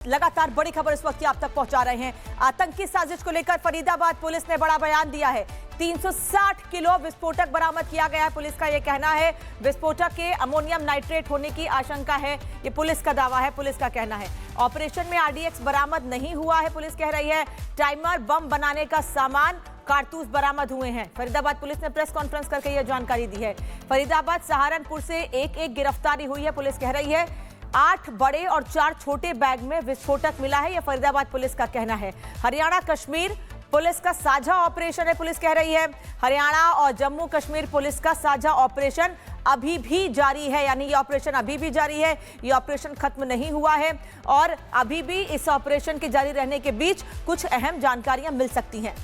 लगातार बड़ी खबर इस वक्त आप तक पहुंचा रहे हैं। आतंकी साजिश को लेकर फरीदाबाद पुलिस ने बड़ा बयान दिया है। 360 किलो विस्फोटक बरामद किया गया है। पुलिस का यह कहना है विस्फोटक के अमोनियम नाइट्रेट होने की आशंका है। ये पुलिस का दावा है, पुलिस का कहना है। ऑपरेशन में आरडीएक्स बरामद नहीं हुआ है, पुलिस कह रही है। टाइमर, बम बनाने का सामान, कारतूस बरामद हुए हैं। फरीदाबाद पुलिस ने प्रेस कॉन्फ्रेंस करके यह जानकारी दी है। फरीदाबाद, सहारनपुर से एक गिरफ्तारी हुई है, पुलिस कह रही है। 8 बड़े और 4 छोटे बैग में विस्फोटक मिला है, यह फरीदाबाद पुलिस का कहना है। हरियाणा कश्मीर पुलिस का साझा ऑपरेशन है, पुलिस कह रही है। हरियाणा और जम्मू कश्मीर पुलिस का साझा ऑपरेशन अभी भी जारी है, यानी ये ऑपरेशन अभी भी जारी है, ये ऑपरेशन खत्म नहीं हुआ है और अभी भी इस ऑपरेशन के जारी रहने के बीच कुछ अहम जानकारियां मिल सकती हैं।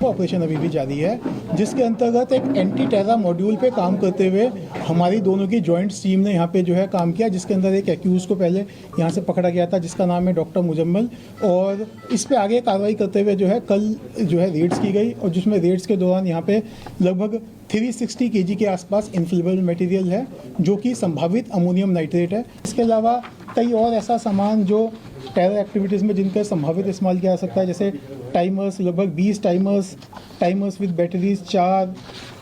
ऑपरेशन अभी भी जारी है, जिसके अंतर्गत एक एंटी टेरर मॉड्यूल पे काम करते हुए हमारी दोनों की जॉइंट टीम ने यहाँ पे जो है काम किया, जिसके अंदर एक एक्यूज को पहले यहाँ से पकड़ा गया था, जिसका नाम है डॉक्टर मुजम्मिल, और इस पे आगे कार्रवाई करते हुए जो है कल जो है रेड्स की गई, और जिसमें रेड्स के दौरान यहाँ पे लगभग 360 kg के आसपास इनफ्लेमेबल मटेरियल है, जो कि संभावित अमोनियम नाइट्रेट है। इसके अलावा कई और ऐसा सामान जो टेरर एक्टिविटीज़ में जिनका संभावित इस्तेमाल किया जा सकता है, जैसे टाइमर्स, लगभग 20 टाइमर्स विद बैटरीज 4,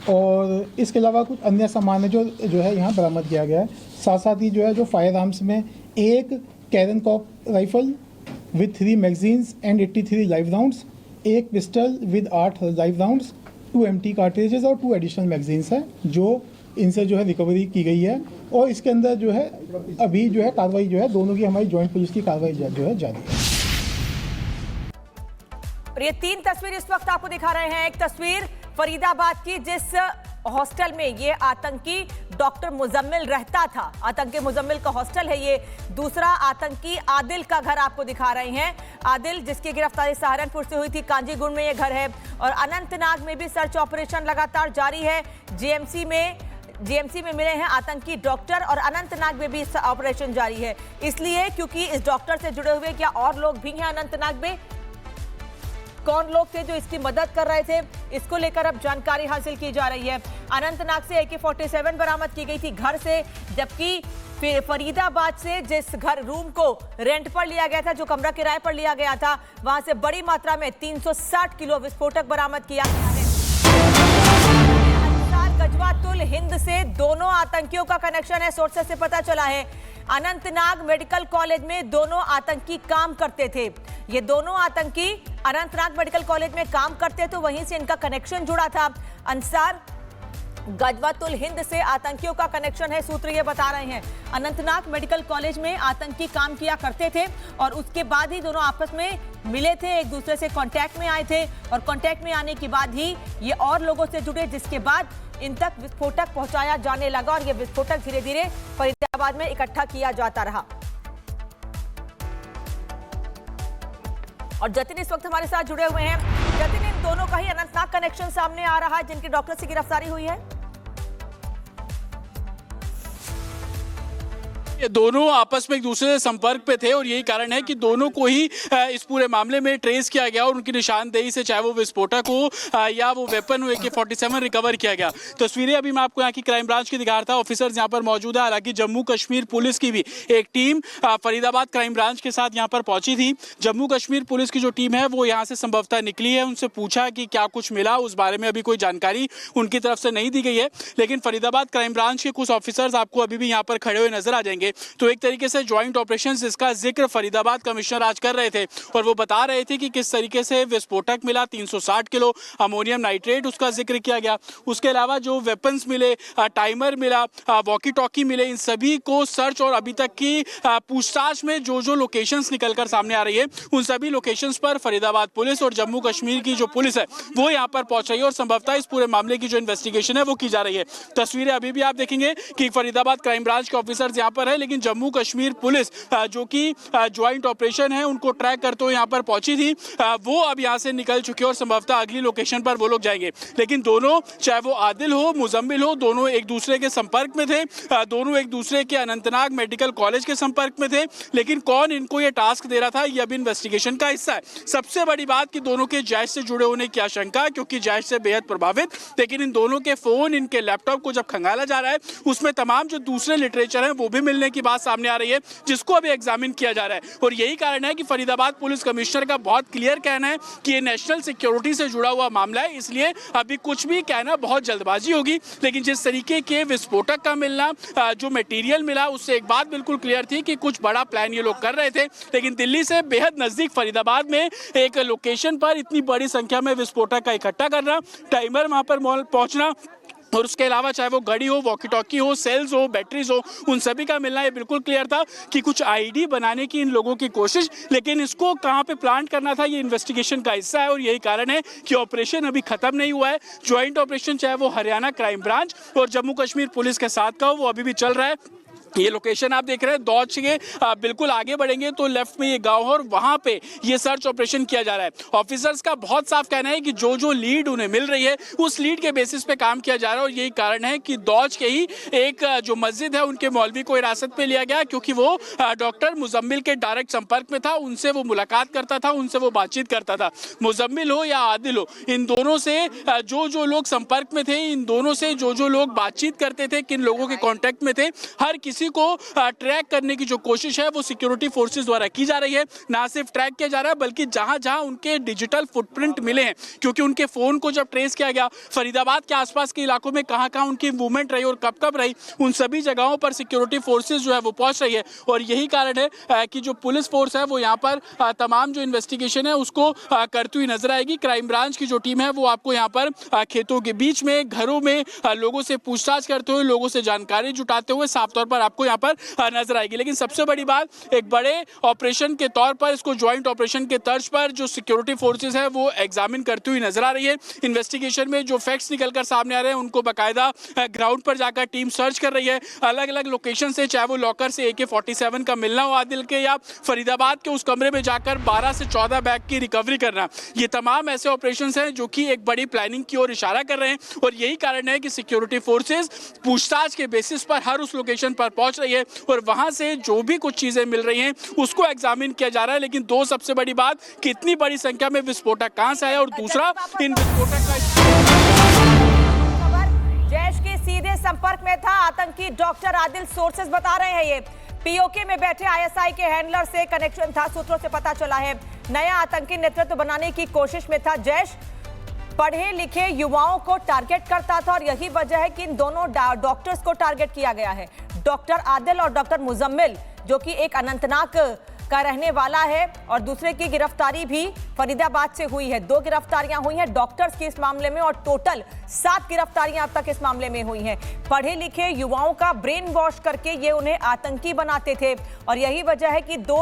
और इसके अलावा कुछ अन्य सामान है जो है यहाँ बरामद किया गया है। साथ साथ ही जो है फायर आर्म्स में एक कैरन कॉप rifle with 3 magazines and 83 live rounds, एक pistol with 8 live rounds, 2 empty cartridges और 2 एडिशनल मैगजीन्स हैं, जो इनसे जो है रिकवरी की गई है। और इसके अंदर जो है अभी जो है कार्रवाई जो है दोनों की हमारी जॉइंट पुलिस की कार्रवाई जो है जारी है। और ये 3 तस्वीर इस वक्त आपको दिखा रहे हैं। एक तस्वीर फरीदाबाद की, जिस हॉस्टल में ये आतंकी डॉक्टर मुजम्मिल रहता था, आतंकी मुजम्मिल का हॉस्टल है ये। दूसरा आतंकी आदिल का घर आपको दिखा रहे हैं। आदिल, जिसकी गिरफ्तारी सहारनपुर से हुई थी, कांजीगुंड में ये घर है। और अनंतनाग में भी सर्च ऑपरेशन लगातार जारी है। जीएमसी में मिले हैं आतंकी डॉक्टर, और अनंतनाग में भी ऑपरेशन जारी है। इसलिए क्योंकि इस डॉक्टर से जुड़े हुए क्या और लोग भी हैं अनंतनाग में? कौन लोग थे जो इसकी मदद कर रहे थे, इसको लेकर अब जानकारी हासिल की जा रही है। अनंतनाग से AK-47 बरामद की गई थी घर से, जबकि फिर फरीदाबाद से जिस घर रूम को रेंट पर लिया गया था, जो कमरा किराए पर लिया गया था, वहां से बड़ी मात्रा में 360 किलो विस्फोटक बरामद किया गया है। गजवातुल हिंद से दोनों आतंकियों का कनेक्शन है, सोर्सेस से पता चला है। अनंतनाग मेडिकल कॉलेज में दोनों आतंकी काम करते थे। ये दोनों आतंकी अनंतनाग मेडिकल कॉलेज में काम करते, तो वहीं से इनका कनेक्शन जुड़ा था। अंसार गजवातुल हिंद से आतंकियों का कनेक्शन है, सूत्र ये बता रहे हैं। अनंतनाग मेडिकल कॉलेज में आतंकी काम किया करते थे और उसके बाद ही दोनों आपस में मिले थे, एक दूसरे से कांटेक्ट में आए थे, और कांटेक्ट में आने के बाद ही ये और लोगों से जुड़े, जिसके बाद इन तक विस्फोटक पहुंचाया जाने लगा और ये विस्फोटक धीरे धीरे फरीदाबाद में इकट्ठा किया जाता रहा। और जतिन इस वक्त हमारे साथ जुड़े हुए हैं। जतिन, इन दोनों का ही अनंतनाग कनेक्शन सामने आ रहा है, जिनके डॉक्टर से गिरफ्तारी हुई है। ये दोनों आपस में एक दूसरे से संपर्क पे थे और यही कारण है कि दोनों को ही इस पूरे मामले में ट्रेस किया गया और उनकी निशानदेही से, चाहे वो विस्फोटक हो या वो वेपन हो, AK-47 रिकवर किया गया। तस्वीरें अभी मैं आपको यहाँ की क्राइम ब्रांच की दिखा रहा था, ऑफिसर्स यहाँ पर मौजूद है। हालांकि जम्मू कश्मीर पुलिस की भी एक टीम फरीदाबाद क्राइम ब्रांच के साथ यहाँ पर पहुंची थी। जम्मू कश्मीर पुलिस की जो टीम है वो यहाँ से संभवतः निकली है। उनसे पूछा कि क्या कुछ मिला, उस बारे में अभी कोई जानकारी उनकी तरफ से नहीं दी गई है। लेकिन फरीदाबाद क्राइम ब्रांच के कुछ ऑफिसर्स आपको अभी भी यहाँ पर खड़े हुए नजर आ जाएंगे। तो एक तरीके से ज्वाइंट ऑपरेशंस, जिसका जिक्र फरीदाबाद कमिश्नर आज कर रहे थे, और वो बता रहे थे कि किस तरीके से विस्फोटक मिला, 360 किलो अमोनियम नाइट्रेट, उसका जिक्र किया गया। उसके अलावा जो वेपन्स मिले, टाइमर मिला, वॉकी टॉकी मिले, इन सभी को सर्च और अभी तक की पूछताछ में जो लोकेशंस निकलकर सामने आ रही है, उन सभी लोकेशंस पर फरीदाबाद पुलिस और जम्मू कश्मीर की जो पुलिस है वो यहाँ पर पहुंच रही है और संभवतः इस पूरे मामले की जो इन्वेस्टिगेशन है वो की जा रही है। तस्वीरें अभी भी आप देखेंगे कि फरीदाबाद क्राइम ब्रांच के ऑफिसर्स यहाँ पर है, लेकिन जम्मू कश्मीर पुलिस जो कि ज्वाइंट ऑपरेशन है उनको ट्रैक करते हुए यहाँ पर पहुंची थी, वो अब यहाँ से निकल चुके हैं और संभवतः अगली लोकेशन पर वो लोग जाएंगे। लेकिन दोनों, चाहे वो आदिल हो, मुजम्मिल हो, दोनों एक दूसरे के संपर्क में थे, दोनों एक दूसरे के अनंतनाग मेडिकल कॉलेज के संपर्क में थे। लेकिन कौन इनको ये टास्क दे रहा था, ये अभी इन्वेस्टिगेशन का हिस्सा है। सबसे बड़ी बात कि दोनों के जैश से जुड़े होने की आशंका, क्योंकि जैश से बेहद प्रभावित, लेकिन इन दोनों के फोन, इनके लैपटॉप को जब खंगाला जा रहा है उसमें तमाम जो दूसरे लिटरेचर है वो भी मिलने मिलने की बात सामने आ रही है, जिसको अभी एग्जामिन किया जा रहा है। और यही कारण है कि फरीदाबाद पुलिस कमिश्नर का बहुत क्लियर कहना है कि ये नेशनल सिक्योरिटी से जुड़ा हुआ मामला है, इसलिए अभी कुछ भी कहना बहुत जल्दबाजी होगी। लेकिन जिस तरीके के विस्फोटक का मिलना, जो मटेरियल मिला, उससे एक बात बिल्कुल क्लियर थी कि कुछ बड़ा प्लान ये लोग कर रहे थे। लेकिन दिल्ली से बेहद नजदीक फरीदाबाद में एक लोकेशन पर इतनी बड़ी संख्या में विस्फोटक का इकट्ठा करना, टाइमर वहां पर पहुंचना, और उसके अलावा चाहे वो घड़ी हो, वॉकी टॉकी हो, सेल्स हो, बैटरीज हो, उन सभी का मिलना, ये बिल्कुल क्लियर था कि कुछ आईडी बनाने की इन लोगों की कोशिश, लेकिन इसको कहां पे प्लांट करना था ये इन्वेस्टिगेशन का हिस्सा है। और यही कारण है कि ऑपरेशन अभी खत्म नहीं हुआ है। ज्वाइंट ऑपरेशन चाहे वो हरियाणा क्राइम ब्रांच और जम्मू कश्मीर पुलिस के साथ का हो, वो अभी भी चल रहा है। ये लोकेशन आप देख रहे हैं, दौड़ के बिल्कुल आगे बढ़ेंगे तो लेफ्ट में ये गांव है और वहां पे ये सर्च ऑपरेशन किया जा रहा है। ऑफिसर्स का बहुत साफ कहना है कि जो लीड उन्हें मिल रही है उस लीड के बेसिस पे काम किया जा रहा है। और यही कारण है कि दौड़ के ही एक जो मस्जिद है उनके मौलवी को हिरासत पे लिया गया, क्योंकि वो डॉक्टर मुजम्मिल के डायरेक्ट संपर्क में था, उनसे वो मुलाकात करता था, उनसे वो बातचीत करता था। मुजम्मिल हो या आदिल हो, इन दोनों से जो लोग संपर्क में थे, इन दोनों से जो लोग बातचीत करते थे, किन लोगों के कॉन्टेक्ट में थे, हर किसी को ट्रैक करने की जो कोशिश है वो सिक्योरिटी फोर्सेस द्वारा की जा रही है। ना सिर्फ ट्रैक किया जा रहा है बल्कि जहां जहां उनके डिजिटल फुटप्रिंट मिले हैं, क्योंकि उनके फोन को जब ट्रेस किया गया, फरीदाबाद के आसपास के इलाकों में कहां कहां उनकी मूवमेंट रही और कब कब रही, उन सभी जगहों पर सिक्योरिटी फोर्सेस जो है वो पहुंच रही है। और यही कारण है कि जो पुलिस फोर्स है वो यहाँ पर तमाम जो इन्वेस्टिगेशन है उसको करती हुई नजर आएगी। क्राइम ब्रांच की जो टीम है वो आपको यहाँ पर खेतों के बीच में, घरों में लोगों से पूछताछ करते हुए, लोगों से जानकारी जुटाते हुए साफ तौर पर आपको यहाँ पर नजर आएगी। लेकिन सबसे बड़ी बात, एक बड़े ऑपरेशन के तौर पर, इसको ज्वाइंट ऑपरेशन के तर्ज पर जो सिक्योरिटी फोर्सेस है वो एग्जामिन करती हुई नजर आ रही है। इन्वेस्टिगेशन में जो फैक्ट्स निकलकर सामने आ रहे हैं उनको बाकायदा ग्राउंड पर जाकर टीम सर्च कर रही है। अलग अलग लोकेशन से, चाहे वो लॉकर से AK-47 का मिलना हो आदिल के, या फरीदाबाद के उस कमरे में जाकर 12 से 14 बैग की रिकवरी करना, ये तमाम ऐसे ऑपरेशन हैं जो कि एक बड़ी प्लानिंग की ओर इशारा कर रहे हैं। और यही कारण है कि सिक्योरिटी फोर्सेस पूछताछ के बेसिस पर हर उस लोकेशन पर पहुंच रही है और वहां से जो भी कुछ चीजें मिल रही हैं उसको एग्जामिन किया जा रहा है। लेकिन दो सबसे बड़ी बात कि इतनी बड़ी संख्या में विस्फोटक कहां से आया, और दूसरा इन विस्फोटक का जैश के सीधे संपर्क में था आतंकी डॉक्टर आदिल। सोर्सेस बता रहे हैं ये पीओके में बैठे ISI के हैंडलर से कनेक्शन था, सूत्रों से पता चला है। नया आतंकी नेतृत्व बनाने की कोशिश में था जैश, पढ़े लिखे युवाओं को टारगेट करता था और यही वजह है कि इन दोनों डॉक्टर्स को टारगेट किया गया है। डॉक्टर आदिल और डॉक्टर मुजम्मिल, जो कि एक अनंतनाग का रहने वाला है, और दूसरे की गिरफ्तारी भी फरीदाबाद से हुई है। 2 गिरफ्तारियां हुई हैं डॉक्टर्स की इस मामले में और टोटल 7 गिरफ्तारियां अब तक इस मामले में हुई हैं। पढ़े लिखे युवाओं का ब्रेन वॉश करके ये उन्हें आतंकी बनाते थे और यही वजह है कि 2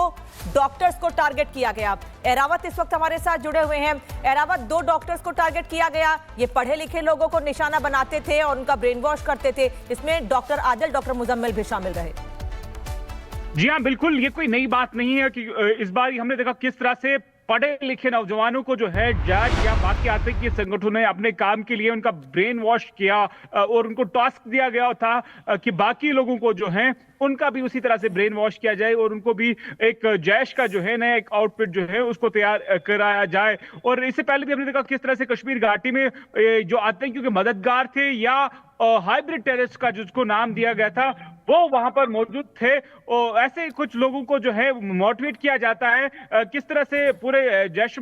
डॉक्टर्स को टारगेट किया गया। एरावत इस वक्त हमारे साथ जुड़े हुए हैं। एरावत, 2 डॉक्टर्स को टारगेट किया गया, ये पढ़े लिखे लोगों को निशाना बनाते थे और उनका ब्रेन वॉश करते थे। इसमें डॉक्टर आदिल, डॉक्टर मुजम्मिल भी शामिल रहे। जी हाँ, बिल्कुल, ये कोई नई बात नहीं है कि इस बार हमने देखा किस तरह से पढ़े लिखे नौजवानों को जो है जज या बाकी आतंकी संगठनों ने अपने काम के लिए उनका ब्रेन वॉश किया और उनको टास्क दिया गया था कि बाकी लोगों को जो है उनका भी उसी तरह से ब्रेन वॉश किया जाए और उनको भी एक जैश का जो है ना एक आउटफिट जो है उसको तैयार कराया जाए। और इससे पहले भी हमने देखा किस तरह से कश्मीर घाटी में जो आतंकियों के मददगार थे या हाइब्रिड टेररिस्ट का जिसको नाम दिया गया था वो वहां पर मौजूद थे। और ऐसे कुछ लोगों को जो है मोटिवेट किया जाता है किस तरह से पूरे जैश